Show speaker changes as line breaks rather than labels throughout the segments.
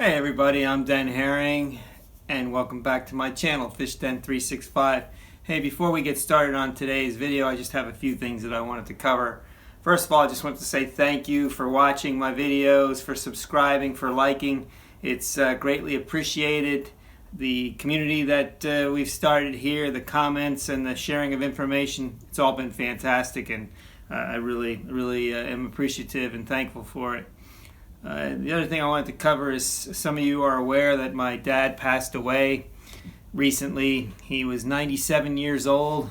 Hey everybody, I'm Den Haring and welcome back to my channel, Fish Den 365. Hey, before we get started on today's video, I just have a few things that I wanted to cover. First of all, I just wanted to say thank you for watching my videos, for subscribing, for liking. It's greatly appreciated. The community that we've started here, the comments and the sharing of information, it's all been fantastic, and I really am appreciative and thankful for it. The other thing I wanted to cover is some of you are aware that my dad passed away recently. He was 97 years old.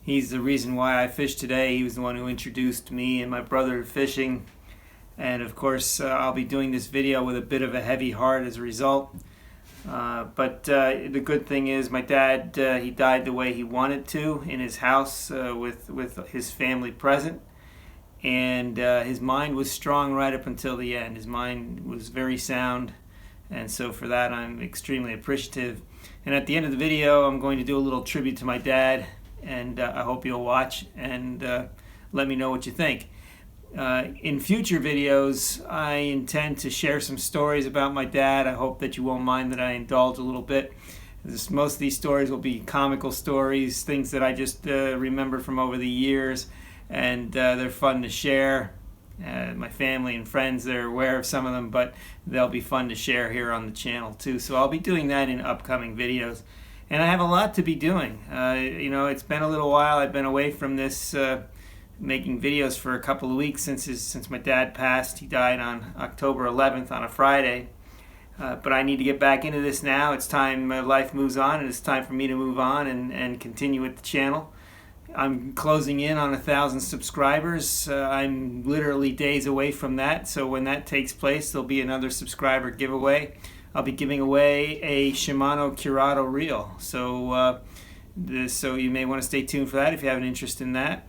He's the reason why I fish today. He was the one who introduced me and my brother to fishing. And of course, I'll be doing this video with a bit of a heavy heart as a result. But the good thing is my dad, he died the way he wanted to, in his house with his family present. And his mind was strong right up until the end. His mind was very sound, and so for that I'm extremely appreciative. And at the end of the video, I'm going to do a little tribute to my dad, and I hope you'll watch and let me know what you think. In future videos, I intend to share some stories about my dad. I hope that you won't mind that I indulge a little bit. Most of these stories will be comical stories, things that I just remember from over the years. And they're fun to share. My family and friends, they're aware of some of them, but they'll be fun to share here on the channel too. So I'll be doing that in upcoming videos. And I have a lot to be doing. It's been a little while. I've been away from this making videos for a couple of weeks since my dad passed. He died on October 11th on a Friday. But I need to get back into this now. It's time. Life moves on, and it's time for me to move on and continue with the channel. I'm closing in on 1,000 subscribers. I'm literally days away from that, so when that takes place, there'll be another subscriber giveaway. I'll be giving away a Shimano Curado reel, so you may want to stay tuned for that if you have an interest in that.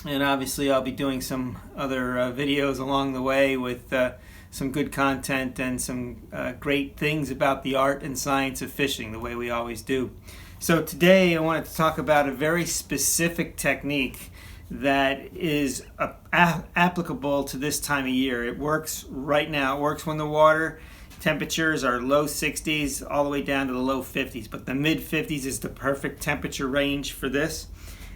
And obviously I'll be doing some other videos along the way with some good content and some great things about the art and science of fishing, the way we always do. So today I wanted to talk about a very specific technique that is applicable to this time of year. It works right now. It works when the water temperatures are low 60s all the way down to the low 50s. But the mid 50s is the perfect temperature range for this.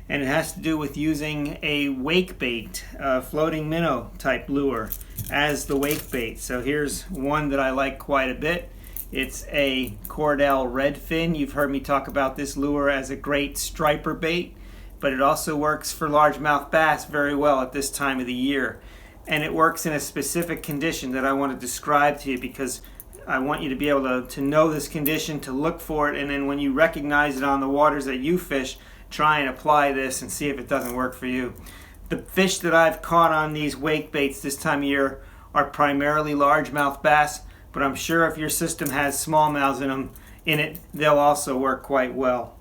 And it has to do with using a wake bait, floating minnow type lure as the wake bait. So here's one that I like quite a bit. It's a Cordell redfin. You've heard me talk about this lure as a great striper bait, but it also works for largemouth bass very well at this time of the year. And it works in a specific condition that I want to describe to you, because I want you to be able to know this condition, to look for it, and then when you recognize it on the waters that you fish, try and apply this and see if it doesn't work for you. The fish that I've caught on these wake baits this time of year are primarily largemouth bass, but I'm sure if your system has smallmouths in it, they'll also work quite well.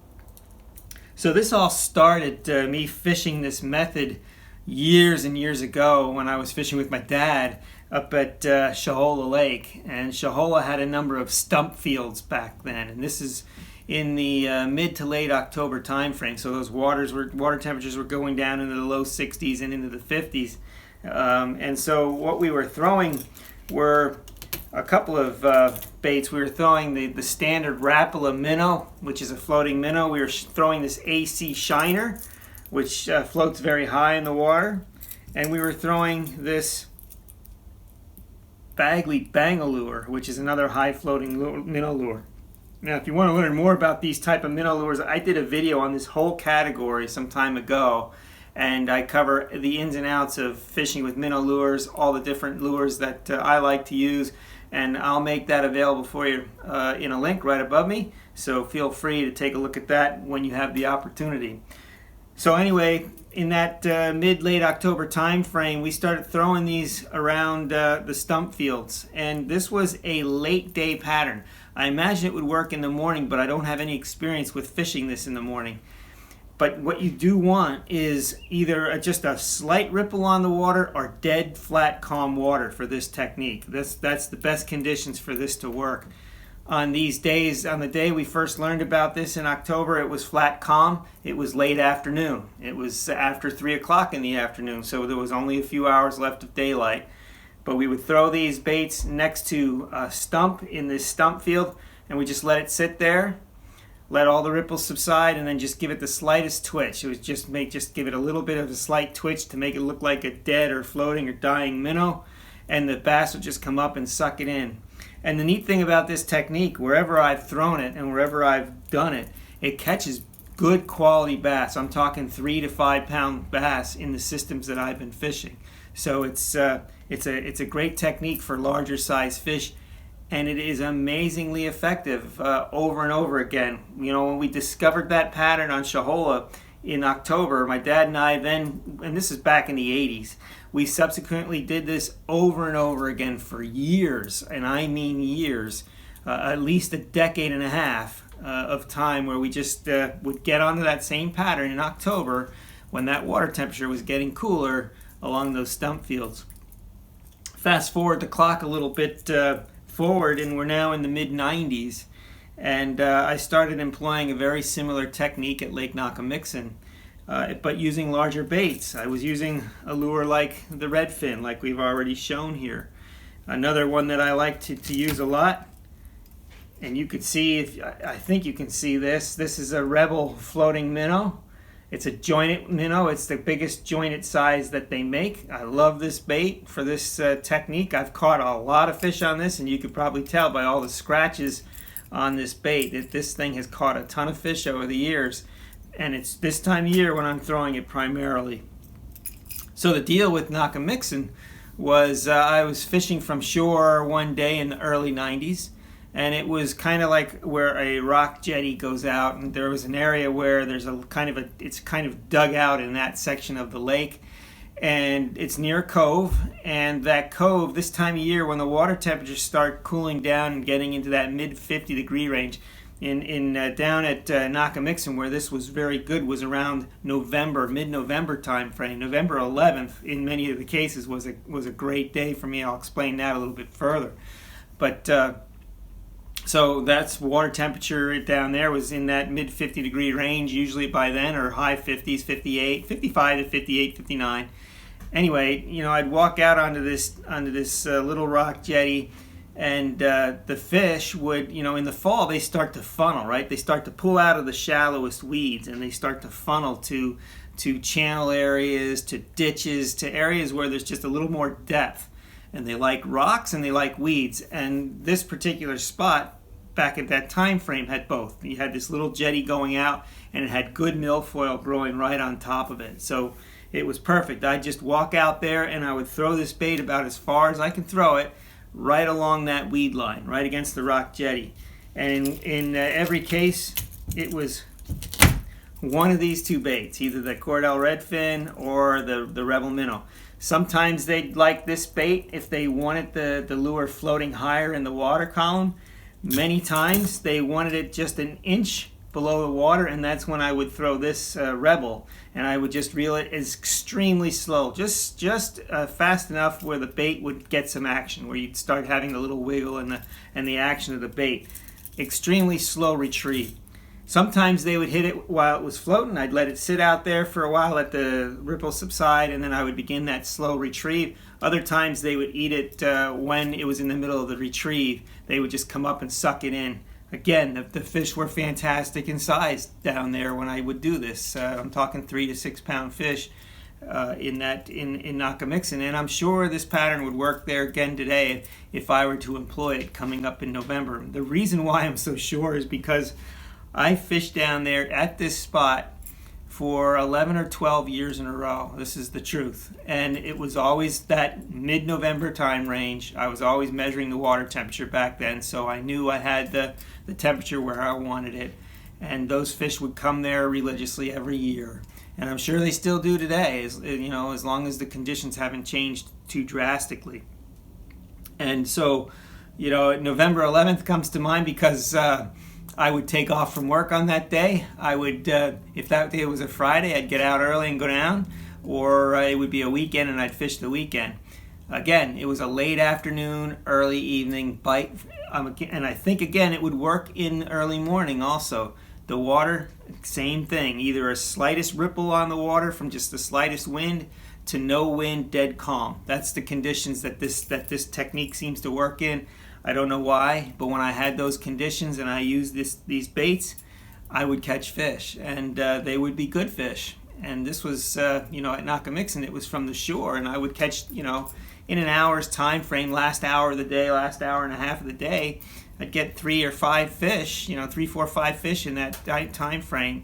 So this all started me fishing this method years and years ago when I was fishing with my dad up at Shahola Lake. And Shahola had a number of stump fields back then, and this is in the mid to late October time frame. So those water temperatures were going down into the low 60s and into the 50s. And so what we were throwing were a couple of baits. We were throwing the standard Rapala minnow, which is a floating minnow. We were throwing this AC shiner, which floats very high in the water. And we were throwing this Bagley Bangalore, which is another high floating minnow lure. Now, if you want to learn more about these type of minnow lures, I did a video on this whole category some time ago, and I cover the ins and outs of fishing with minnow lures, all the different lures that I like to use, and I'll make that available for you in a link right above me, so feel free to take a look at that when you have the opportunity. So anyway, in that mid-late October time frame, we started throwing these around the stump fields, and this was a late day pattern. I imagine it would work in the morning, but I don't have any experience with fishing this in the morning. But what you do want is either just a slight ripple on the water or dead, flat, calm water for this technique. That's the best conditions for this to work. On these days, on the day we first learned about this in October, it was flat, calm. It was late afternoon. It was after 3 o'clock in the afternoon, so there was only a few hours left of daylight. But we would throw these baits next to a stump in this stump field, and we just let it sit there, let all the ripples subside, and then just give it the slightest twitch. It was just give it a little bit of a slight twitch to make it look like a dead or floating or dying minnow, and the bass would just come up and suck it in. And the neat thing about this technique, wherever I've thrown it and wherever I've done it, it catches good quality bass. I'm talking 3 to 5 pound bass in the systems that I've been fishing. So it's a great technique for larger size fish, and it is amazingly effective over and over again. You know, when we discovered that pattern on Shahola in October, my dad and I then, and this is back in the 80s, we subsequently did this over and over again for years, and I mean years, at least a decade and a half of time, where we just would get onto that same pattern in October when that water temperature was getting cooler along those stump fields. Fast forward the clock a little bit forward, and we're now in the mid-90s, and I started employing a very similar technique at Lake Nakamixon, but using larger baits. I was using a lure like the redfin, like we've already shown here. Another one that I like to use a lot, and you could see, I think you can see this. This is a Rebel floating minnow. It's a jointed minnow. It's the biggest jointed size that they make. I love this bait for this technique. I've caught a lot of fish on this, and you could probably tell by all the scratches on this bait that this thing has caught a ton of fish over the years. And it's this time of year when I'm throwing it primarily. So the deal with Nakamixon was I was fishing from shore one day in the early 90s. And it was kind of like where a rock jetty goes out, and there was an area where there's it's kind of dug out in that section of the lake, and it's near a cove. And that cove, this time of year when the water temperatures start cooling down and getting into that mid 50 degree range, down at Nakamixon, where this was very good, was around November, mid-November time frame. November 11th, in many of the cases, was a great day for me. I'll explain that a little bit further, but. So that's water temperature down there was in that mid 50 degree range usually by then, or high 50s, 58, 55 to 58, 59. Anyway, you know, I'd walk out onto this little rock jetty, and the fish would, you know, in the fall they start to funnel, right? They start to pull out of the shallowest weeds, and they start to funnel to channel areas, to ditches, to areas where there's just a little more depth. And they like rocks and they like weeds. And this particular spot back at that time frame had both. You had this little jetty going out, and it had good milfoil growing right on top of it. So it was perfect. I'd just walk out there and I would throw this bait about as far as I can throw it, right along that weed line, right against the rock jetty. And in every case, it was one of these two baits, either the Cordell Redfin or the Rebel Minnow. Sometimes they'd like this bait if they wanted the lure floating higher in the water column. Many times they wanted it just an inch below the water, and that's when I would throw this Rebel, and I would just reel it as extremely slow, just fast enough where the bait would get some action, where you'd start having a little wiggle and the action of the bait. Extremely slow retrieve. Sometimes they would hit it while it was floating. I'd let it sit out there for a while, let the ripples subside, and then I would begin that slow retrieve. Other times they would eat it when it was in the middle of the retrieve. They would just come up and suck it in. Again, the fish were fantastic in size down there when I would do this. I'm talking 3 to 6 pound fish in Nakamixon, and I'm sure this pattern would work there again today if I were to employ it coming up in November. The reason why I'm so sure is because I fished down there at this spot for 11 or 12 years in a row. This is the truth. And it was always that mid-November time range. I was always measuring the water temperature back then, so I knew I had the temperature where I wanted it. And those fish would come there religiously every year. And I'm sure they still do today, as long as the conditions haven't changed too drastically. And so, November 11th comes to mind because I would take off from work on that day. I would, if that day was a Friday, I'd get out early and go down, or it would be a weekend and I'd fish the weekend. Again, it was a late afternoon, early evening bite, and I think, again, it would work in early morning also. The water, same thing, either a slightest ripple on the water from just the slightest wind to no wind, dead calm. That's the conditions that this technique seems to work in. I don't know why, but when I had those conditions and I used these baits, I would catch fish, and they would be good fish. And this was, at Nakamixon, it was from the shore, and I would catch, in an hour's time frame, last hour of the day, last hour and a half of the day, I'd get 3 or 5 fish, 3, 4, 5 fish in that time frame,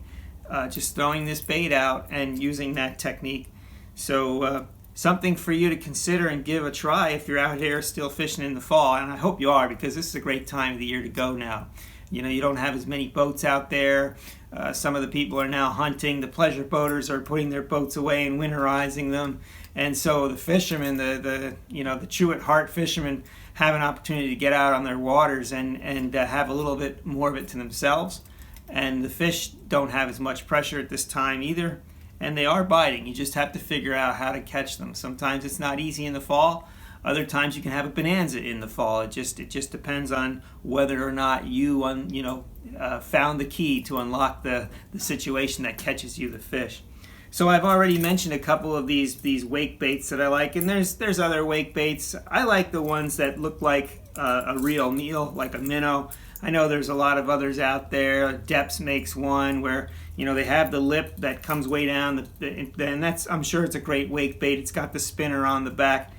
just throwing this bait out and using that technique. So something for you to consider and give a try if you're out here still fishing in the fall, and I hope you are, because this is a great time of the year to go now. You don't have as many boats out there. Some of the people are now hunting. The pleasure boaters are putting their boats away and winterizing them. And so the fishermen, the true at heart fishermen, have an opportunity to get out on their waters and have a little bit more of it to themselves. And the fish don't have as much pressure at this time either. And they are biting. You just have to figure out how to catch them. Sometimes it's not easy in the fall. Other times you can have a bonanza in the fall. It just depends on whether or not you found the key to unlock the situation that catches you the fish. So I've already mentioned a couple of these wake baits that I like, and there's other wake baits. I like the ones that look like a real meal, like a minnow. I know there's a lot of others out there. Depths makes one where they have the lip that comes way down, and I'm sure it's a great wake bait. It's got the spinner on the back.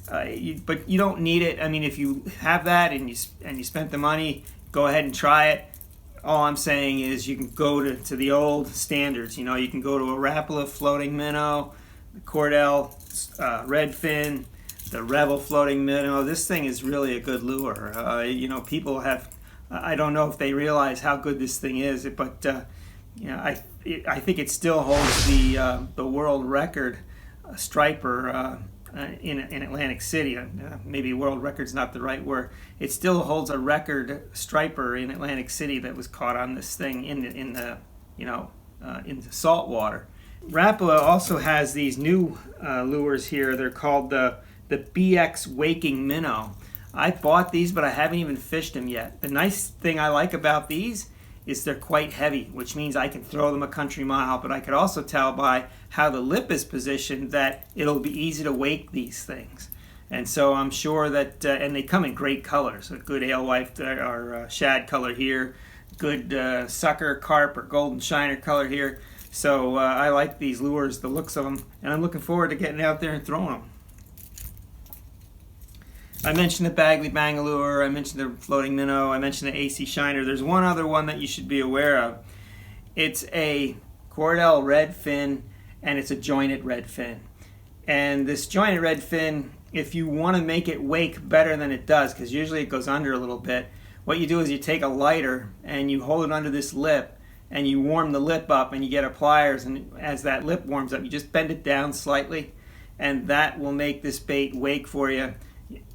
But you don't need it. I mean, if you have that and you spent the money, go ahead and try it. All I'm saying is you can go to the old standards. You can go to a Rapala floating minnow, the Cordell redfin, the Rebel floating minnow. This thing is really a good lure. People have. I don't know if they realize how good this thing is, but I think it still holds the world record striper. In Atlantic City. Maybe world record's not the right word. It still holds a record striper in Atlantic City that was caught on this thing in the salt water. Rapala also has these new lures here. They're called the BX Waking Minnow. I bought these, but I haven't even fished them yet. The nice thing I like about these is they're quite heavy, which means I can throw them a country mile, but I could also tell by how the lip is positioned that it'll be easy to wake these things. And so I'm sure that, and they come in great colors, a good alewife or shad color here, good sucker, carp, or golden shiner color here. So I like these lures, the looks of them, and I'm looking forward to getting out there and throwing them. I mentioned the Bagley Bangalore, I mentioned the floating minnow, I mentioned the AC Shiner. There's one other one that you should be aware of. It's a Cordell redfin, and it's a jointed redfin. And this jointed redfin, if you want to make it wake better than it does, because usually it goes under a little bit, what you do is you take a lighter and you hold it under this lip and you warm the lip up and you get a pliers, and as that lip warms up, you just bend it down slightly, and that will make this bait wake for you.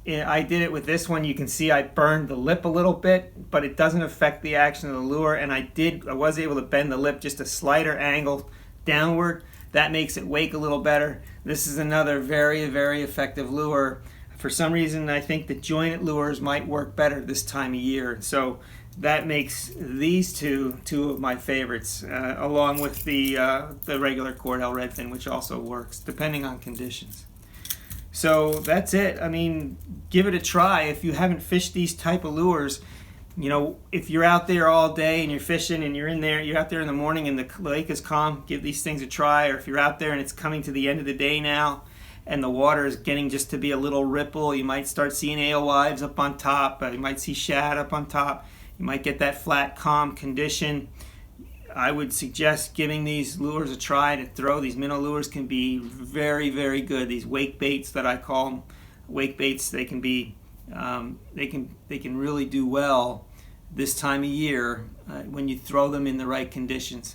I did it with this one. You can see I burned the lip a little bit, but it doesn't affect the action of the lure, and I was able to bend the lip just a slighter angle downward. That makes it wake a little better. This is another very, very effective lure. For some reason, I think the jointed lures might work better this time of year. So that makes these two of my favorites, along with the regular Cordell redfin, which also works, depending on conditions. So that's it. I mean, give it a try. If you haven't fished these type of lures, if you're out there all day and you're fishing and you're out there in the morning and the lake is calm, give these things a try. Or if you're out there and it's coming to the end of the day now and the water is getting just to be a little ripple, you might start seeing alewives up on top. You might see shad up on top. You might get that flat, calm condition. I would suggest giving these lures a try to throw. These minnow lures can be very, very good. These wake baits that I call them, wake baits, they can be, they can really do well this time of year when you throw them in the right conditions.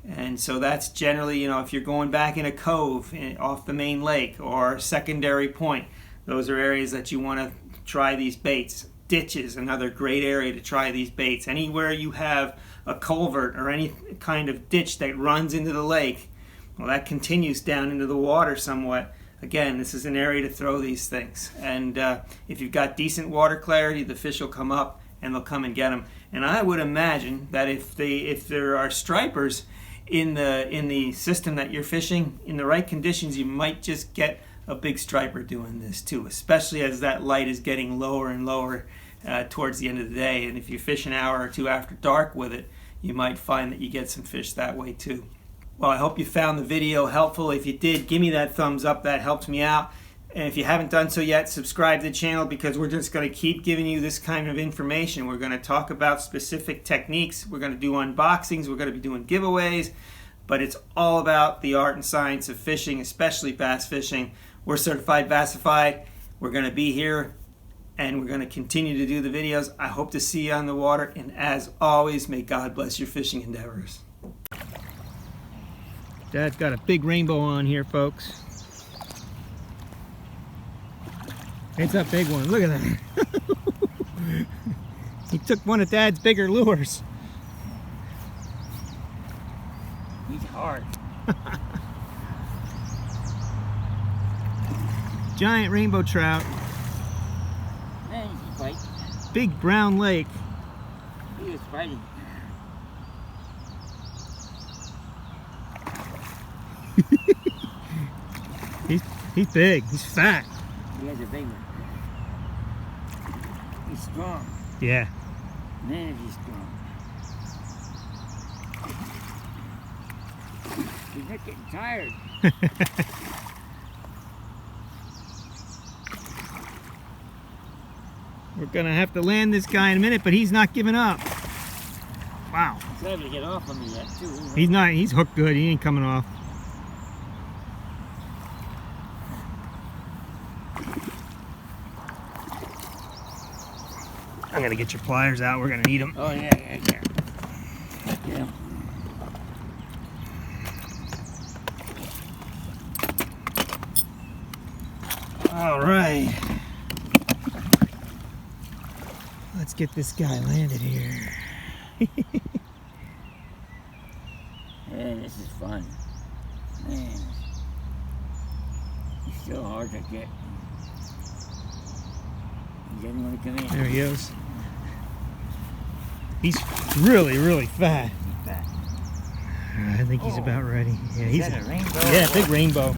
And so that's generally, if you're going back in a cove off the main lake or a secondary point, those are areas that you want to try these baits. Ditches, another great area to try these baits. Anywhere you have a culvert or any kind of ditch that runs into the lake, well, that continues down into the water somewhat. Again, this is an area to throw these things. And if you've got decent water clarity, the fish will come up and they'll come and get them. And I would imagine that if there are stripers in the system that you're fishing, in the right conditions, you might just get a big striper doing this too, especially as that light is getting lower and lower towards the end of the day. And if you fish an hour or two after dark with it, you might find that you get some fish that way too. Well, I hope you found the video helpful. If you did, give me that thumbs up. That helps me out. And if you haven't done so yet, subscribe to the channel, because we're just going to keep giving you this kind of information. We're going to talk about specific techniques. We're going to do unboxings. We're going to be doing giveaways. But it's all about the art and science of fishing, especially bass fishing. We're certified Bassified. We're going to be here, and we're going to continue to do the videos. I hope to see you on the water. And as always, may God bless your fishing endeavors. Dad's got a big rainbow on here, folks. It's a big one. Look at that. He took one of Dad's bigger lures.
He's hard.
Giant rainbow trout.
Man, he's fighting.
Big brown lake.
He was fighting.
He's big. He's fat.
He has a big one. He's strong.
Yeah.
Man, he's strong. He's not getting tired.
We're gonna have to land this guy in a minute, but he's not giving up. Wow.
He's not able to get off on me yet, too.
He's not. He's hooked good. He ain't coming off. I'm gonna get your pliers out. We're gonna need them.
Oh, yeah. Yeah.
All right. Let's get this guy landed here.
Man, this is fun. Man. He's so hard to get. He doesn't want to come in.
There he goes. He's really, really fat.
He's fat.
I think he's about ready. Yeah, he's
a rainbow.
Yeah, big rainbow.